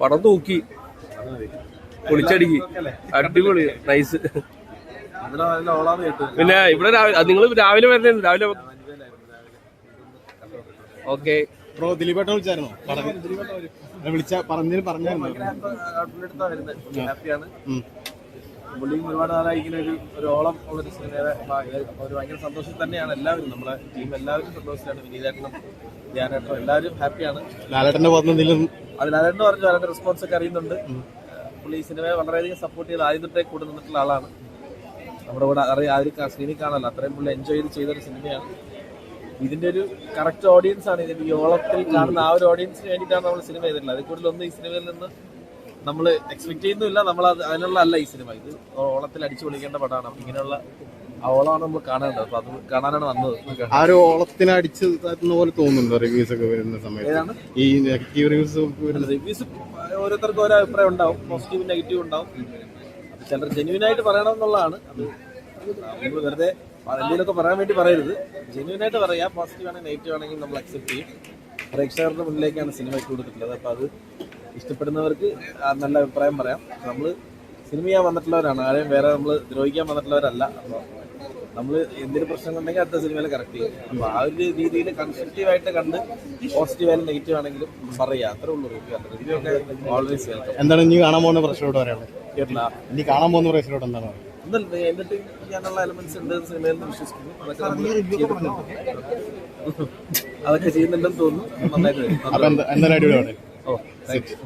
പടം തൂക്കി പൊളിച്ചടുക്കി അടിപൊളി നൈസ്. പിന്നെ ഇവിടെ നിങ്ങൾ രാവിലെ വരുന്നുണ്ട് രാവിലെ. ഓക്കെ ബ്രോ ദിലീപേട്ട വിളിച്ചായിരുന്നോ? ഹാപ്പിയാണ്. പുള്ളിയും ഒരുപാട് നാളായി ഇങ്ങനെ ഒരു ഓളം ഉള്ളൊരു സിനിമയുടെ ഒരു ഭയങ്കര സന്തോഷം തന്നെയാണ്. എല്ലാവരും നമ്മുടെ ടീം എല്ലാവരും സന്തോഷത്തിലാണ്. വിനീതേട്ടനും ധ്യാനേട്ടനും എല്ലാവരും ഹാപ്പിയാണ്. ലാലേട്ടന്റെ ഭാഗത്തുനിന്നും അത് ലാലേട്ടൻ പറഞ്ഞു, ലാലേട്ടൻ റെസ്പോൺസ് ഒക്കെ അറിയുന്നുണ്ട്. പുള്ളി ഈ സിനിമയെ വളരെയധികം സപ്പോർട്ട് ചെയ്ത് ആദ്യം തൊട്ടേ കൂടെ നിന്നിട്ടുള്ള ആളാണ്. നമ്മുടെ കൂടെ ആദ്യം സ്ക്രീനിൽ കാണാനല്ല, അത്രയും പുള്ളി എൻജോയ് ചെയ്ത് ചെയ്തൊരു സിനിമയാണ്. ഇതിന്റെ ഒരു കറക്റ്റ് ഓഡിയൻസ് ആണ്. ഇതിന്റെ ഈ ഓളത്തിൽ കാണുന്ന ആ ഒരു ഓഡിയൻസിന് വേണ്ടിയിട്ടാണ് നമ്മൾ സിനിമ ചെയ്തിട്ടുള്ളത്. അതിൽ കൂടുതലൊന്നും ഈ സിനിമയിൽ നിന്ന് നമ്മൾ എക്സ്പെക്ട് ചെയ്യുന്നില്ല. നമ്മൾ അതിനുള്ള അല്ല ഈ സിനിമ. ഇത് ഓളത്തിൽ അടിച്ചു പൊളിക്കേണ്ട പടമാണ്. അപ്പൊ ഇങ്ങനെയുള്ള ആ ഓളമാണ് നമ്മൾ കാണേണ്ടത്. അപ്പൊ അത് കാണാനാണ് വന്നത്. ആ ഒരു ഓളത്തിന് അടിച്ചു പോലെ തോന്നുന്നുണ്ടോ റിവ്യൂസ് ഒക്കെ വരുന്ന സമയത്ത്? ഈ നെഗറ്റീവ് റിവ്യൂസ് ഓരോരുത്തർക്കും ഓരോ അഭിപ്രായം ഉണ്ടാവും. പോസിറ്റീവ് നെഗറ്റീവ് ഉണ്ടാവും. അത് ചിലർ ജെന്യൂനായിട്ട് പറയണം എന്നുള്ളതാണ്. അത് നമ്മൾ വെറുതെ എന്തെങ്കിലുമൊക്കെ പറയാൻ വേണ്ടി പറയരുത്. ജെന്യൂനായിട്ട് പറയാം. പോസിറ്റീവ് ആണെങ്കിൽ നെഗറ്റീവ് ആണെങ്കിൽ നമ്മൾ അക്സെപ്റ്റ് ചെയ്യും. പ്രേക്ഷകരുടെ മുന്നിലേക്കാണ് സിനിമ കൊടുത്തിട്ടുള്ളത്. അപ്പോൾ അത് ഇഷ്ടപ്പെടുന്നവർക്ക് നല്ല അഭിപ്രായം പറയാം. നമ്മൾ സിനിമ ചെയ്യാൻ വന്നിട്ടുള്ളവരാണ്, ആരെയും വേറെ നമ്മൾ ദ്രോഹിക്കാൻ വന്നിട്ടുള്ളവരല്ല. അപ്പോൾ നമ്മൾ എന്തൊരു പ്രശ്നങ്ങളുണ്ടെങ്കിൽ അടുത്ത സിനിമയിൽ കറക്റ്റ് ചെയ്യും. അപ്പോൾ ആ ഒരു രീതിയിൽ കൺസ്ട്രക്റ്റീവായിട്ട് കണ്ട് പോസിറ്റീവ് ആയാലും നെഗറ്റീവ് ആണെങ്കിലും പറയാം. അത്രേ ഉള്ളൂ. റിവ്യൂ ഒക്കെ ഓൾവേസ് വെൽക്കം. എന്താണ് ഇനി കാണാൻ പോകുന്ന പ്രശ്നത്തോട് പറയാനുള്ളത്? കേട്ടില്ല. ഇനി കാണാൻ പോകുന്ന പ്രശ്നത്തോട് എന്താണ്? എന്നിട്ട് ഞാനുള്ള എലമെന്റ്സ് ഉണ്ട് സിനിമയിൽ നിന്ന് വിശ്വസിക്കുന്നു. അതൊക്കെ ചെയ്യുന്നുണ്ടെന്ന് തോന്നുന്നു. നന്നായിട്ട് വരും. എന്തായാലും അടിപൊളിയാണ്. ഓ താങ്ക് യു.